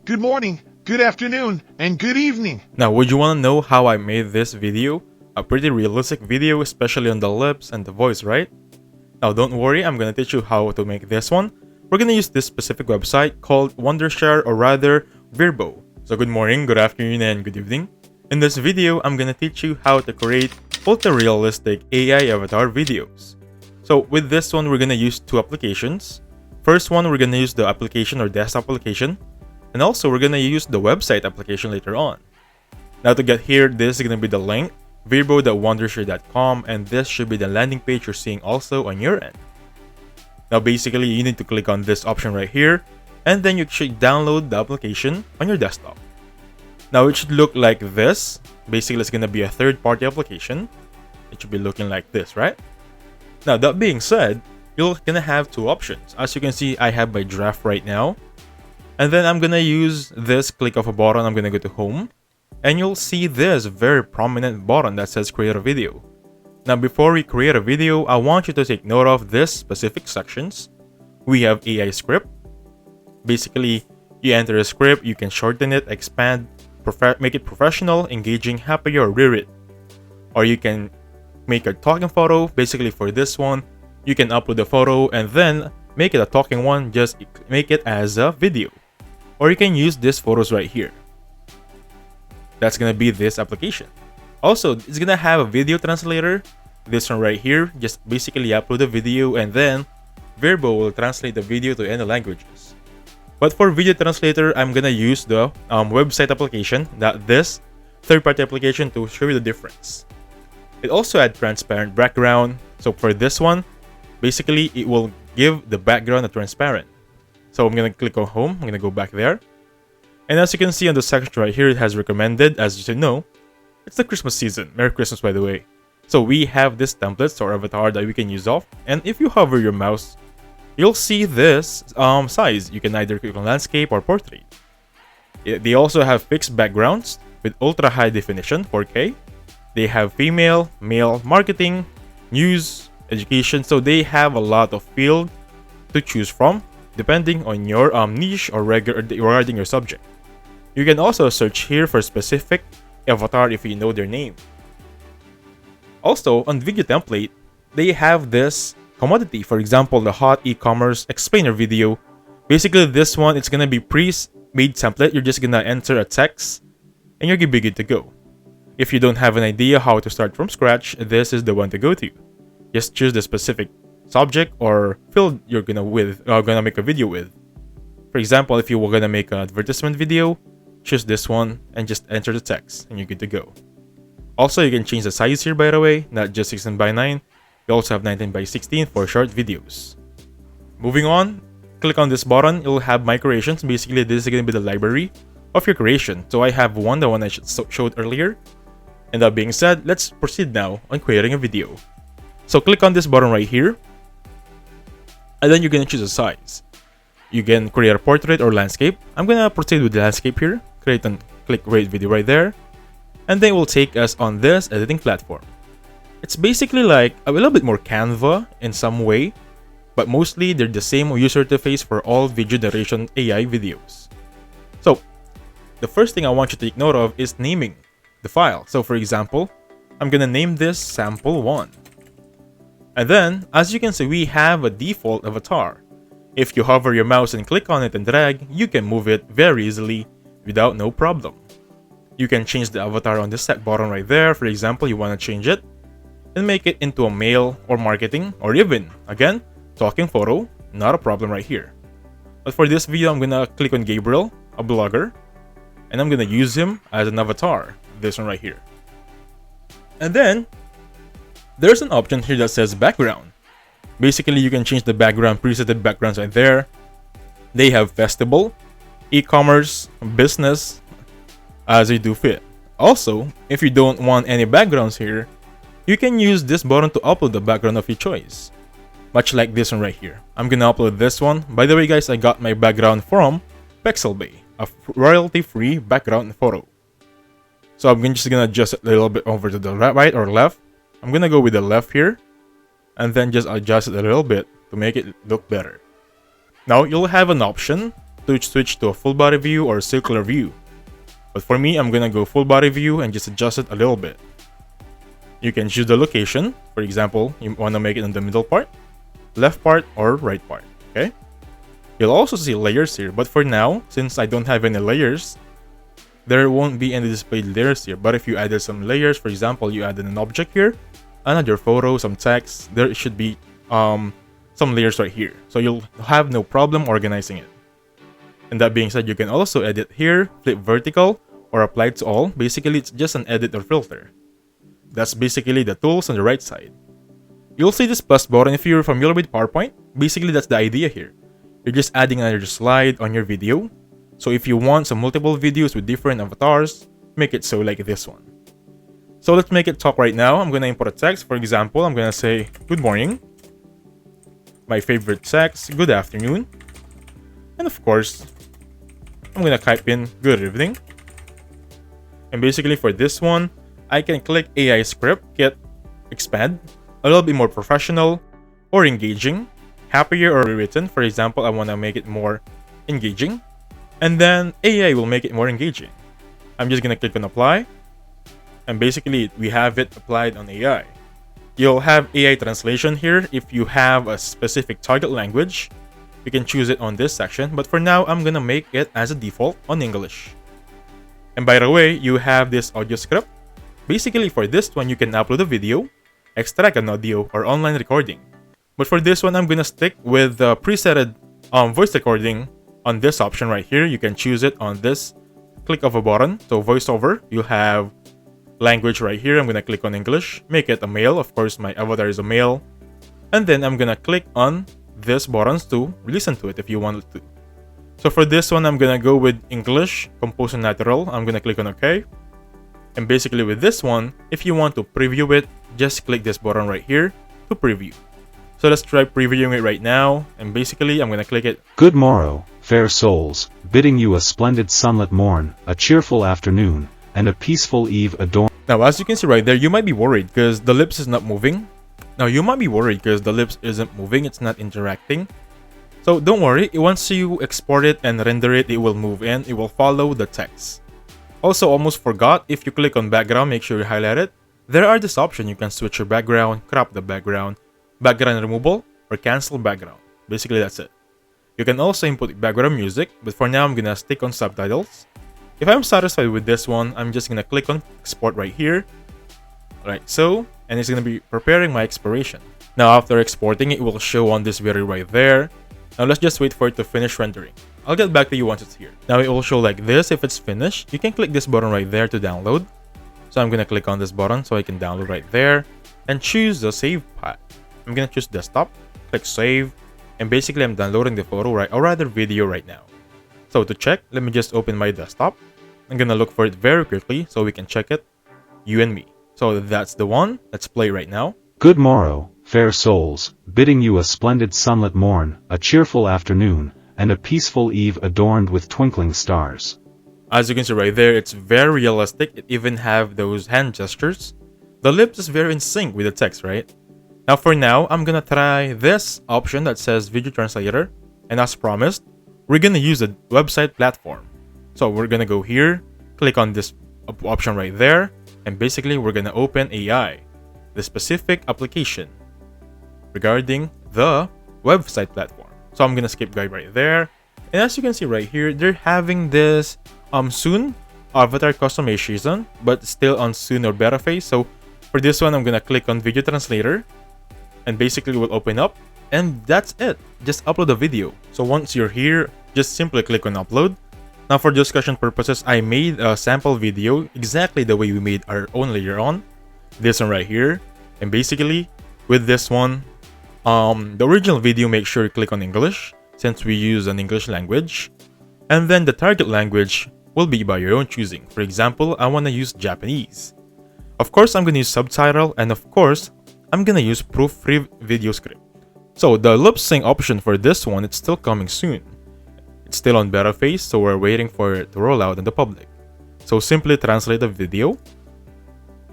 good morning, good afternoon, and good evening. Now, would you want to know how I made this video? A pretty realistic video, especially on the lips and the voice, right? Now, don't worry, I'm gonna teach you how to make this one. We're gonna use this specific website called Wondershare, or rather, Virbo. So good morning, good afternoon, and good evening. In this video, I'm gonna teach you how to create ultra-realistic AI avatar videos. So with this one, we're gonna use two applications. First one, we're gonna use the application or desktop application. And also, we're gonna use the website application later on. Now to get here, this is gonna be the link, verbo.wondershare.com, and this should be the landing page you're seeing also on your end. Now basically, you need to click on this option right here, and then you should download the application on your desktop. Now it should look like this. Basically, it's gonna be a third-party application. It should be looking like this, right? Now that being said, you're gonna have two options. As you can see, I have my draft right now. And then I'm gonna use this click of a button. I'm gonna go to home. And you'll see this very prominent button that says create a video. Now before we create a video, I want you to take note of this specific sections. We have AI script. Basically, you enter a script, you can shorten it, expand, make it professional, engaging, happy, or read. Or you can make a talking photo. Basically for this one, you can upload a photo and then make it a talking one, just make it as a video. Or you can use these photos right here. That's gonna be this application. Also, it's gonna have a video translator. This one right here, just basically upload a video and then Verbo will translate the video to any languages. But for video translator, I'm gonna use the website application, this third-party application, to show you the difference. It also had transparent background. So for this one, basically it will give the background a transparent. So I'm gonna click on home, I'm gonna go back there. And as you can see on the section right here, it has recommended, as you should know, it's the Christmas season. Merry Christmas, by the way. So we have this templates or avatar that we can use off. And if you hover your mouse, you'll see this size. You can either click on landscape or portrait. They also have fixed backgrounds with ultra high definition, 4K. They have female, male, marketing, news, education. So they have a lot of field to choose from, depending on your niche or regarding your subject. You can also search here for specific avatar if you know their name. Also, on video template, they have this commodity. For example, the hot e-commerce explainer video. Basically, this one, it's gonna be pre-made template. You're just gonna enter a text and you're gonna be good to go. If you don't have an idea how to start from scratch, this is the one to go to. Just choose the specific subject or field you're gonna make a video with. For example, if you were gonna make an advertisement video, choose this one and just enter the text and you're good to go. Also, you can change the size here, by the way, not just 16:9. You also have 19:16 for short videos. Moving on, click on this button. You'll have my creations. Basically, this is gonna be the library of your creation. So I have the one I showed earlier. And that being said, let's proceed now on creating a video. So click on this button right here. And then you're gonna choose a size. You can create a portrait or landscape. I'm gonna proceed with the landscape here. Click create video right there. And then it will take us on this editing platform. It's basically like a little bit more Canva in some way, but mostly they're the same user interface for all video generation AI videos. So the first thing I want you to take note of is naming the file. So for example, I'm gonna name this sample1. And then, as you can see, we have a default avatar. If you hover your mouse and click on it and drag, you can move it very easily without no problem. You can change the avatar on this set button right there. For example, you want to change it and make it into a male or marketing, or even, again, talking photo, not a problem right here. But for this video, I'm gonna click on Gabriel, a blogger, and I'm gonna use him as an avatar, this one right here. And then, there's an option here that says background. Basically, you can change the background, presetted backgrounds right there. They have festival, e-commerce, business, as you do fit. Also, if you don't want any backgrounds here, you can use this button to upload the background of your choice. Much like this one right here. I'm gonna upload this one. By the way, guys, I got my background from Pixelbay, a royalty-free background photo. So I'm just gonna adjust it a little bit over to the right or left. I'm gonna go with the left here, and then just adjust it a little bit to make it look better. Now you'll have an option to switch to a full body view or circular view. But for me, I'm gonna go full body view and just adjust it a little bit. You can choose the location. For example, you wanna make it in the middle part, left part, or right part, okay? You'll also see layers here, but for now, since I don't have any layers, there won't be any displayed layers here. But if you added some layers, for example, you added an object here, another photo, some text, there should be some layers right here. So you'll have no problem organizing it. And that being said, you can also edit here, flip vertical, or apply to all. Basically, it's just an edit or filter. That's basically the tools on the right side. You'll see this plus button if you're familiar with PowerPoint. Basically, that's the idea here. You're just adding another slide on your video. So if you want some multiple videos with different avatars, make it so like this one. So let's make it talk right now. I'm gonna import a text. For example, I'm gonna say, good morning. My favorite text, good afternoon. And of course, I'm gonna type in good evening. And basically for this one, I can click AI script, hit expand, a little bit more professional or engaging, happier or rewritten. For example, I wanna make it more engaging. And then AI will make it more engaging. I'm just gonna click on apply. And basically we have it applied on AI. You'll have AI translation here. If you have a specific target language, you can choose it on this section. But for now, I'm gonna make it as a default on English. And by the way, you have this audio script. Basically for this one, you can upload a video, extract an audio, or online recording. But for this one, I'm gonna stick with the presetted voice recording on this option right here. You can choose it on this click of a button. So voiceover, you have language right here. I'm gonna click on English, make it a male. Of course, my avatar is a male. And then I'm gonna click on this buttons to listen to it if you wanted to. So for this one, I'm gonna go with English, compose and natural. I'm gonna click on OK. And basically with this one, if you want to preview it, just click this button right here to preview. So let's try previewing it right now. And basically, I'm gonna click it. Good morrow, fair souls, bidding you a splendid sunlit morn, a cheerful afternoon, and a peaceful eve adorned. Now, as you can see right there, you might be worried because the lips is not moving. It's not interacting. So don't worry, once you export it and render it, it will move in, it will follow the text. Also, almost forgot, if you click on background, make sure you highlight it. There are this option, you can switch your background, crop the background removal, or cancel background. Basically, that's it. You can also input background music, but for now, I'm gonna stick on subtitles. If I'm satisfied with this one, I'm just gonna click on export right here. Alright, so, and it's gonna be preparing my expiration. Now, after exporting, it will show on this video right there. Now, let's just wait for it to finish rendering. I'll get back to you once it's here. Now, it will show like this if it's finished. You can click this button right there to download. So I'm gonna click on this button so I can download right there and choose the save path. I'm gonna choose desktop, click save, and basically I'm downloading the photo or rather video right now. So to check, let me just open my desktop. I'm gonna look for it very quickly so we can check it, you and me. So that's the one. Let's play right now. Good morrow, fair souls, bidding you a splendid sunlit morn, a cheerful afternoon, and a peaceful eve adorned with twinkling stars. As you can see right there, it's very realistic. It even have those hand gestures. The lips is very in sync with the text, right? Now for now, I'm gonna try this option that says video translator. And as promised, we're gonna use a website platform. So we're gonna go here, click on this option right there, and basically we're gonna open AI, the specific application regarding the website platform. So I'm gonna skip guide right there. And as you can see right here, they're having this soon avatar customization, but still on soon or beta phase. So for this one, I'm gonna click on video translator, and basically will open up, and that's it. Just upload a video. So once you're here, just simply click on upload. Now for discussion purposes, I made a sample video exactly the way we made our own later on. This one right here. And basically, with this one, the original video, make sure you click on English, since we use an English language. And then the target language will be by your own choosing. For example, I want to use Japanese. Of course, I'm going to use subtitle, and of course, I'm going to use proofread video script. So the lip sync option for this one, it's still coming soon. It's still on beta phase, so we're waiting for it to roll out in the public. So simply translate the video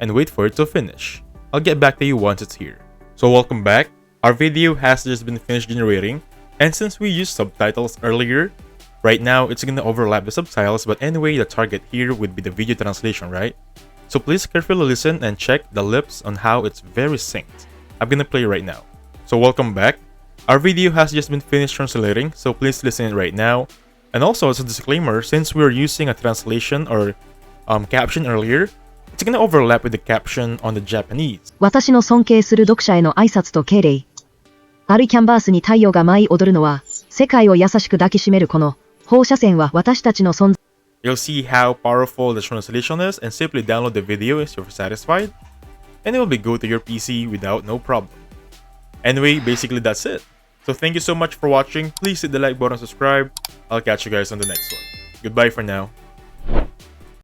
and wait for it to finish. I'll get back to you once it's here. So welcome back. Our video has just been finished generating, and since we used subtitles earlier, Right now, it's gonna overlap the subtitles, but anyway, the target here would be the video translation, right? So please carefully listen and check the lips on how it's very synced. I'm gonna play right now. So welcome back. Our video has just been finished translating, so please listen right now. And also, as a disclaimer, since we're using a translation or caption earlier, it's gonna overlap with the caption on the Japanese. 私の尊敬する読者への挨拶と敬礼。丸いキャンバースに太陽が舞い踊るのは、世界を優しく抱きしめるこの放射線は私たちの存在。You'll see how powerful the translation is and simply download the video if you're satisfied, and it will be good to your PC without no problem. Anyway, basically that's it. So thank you so much for watching. Please hit the like button and subscribe. I'll catch you guys on the next one. Goodbye for now.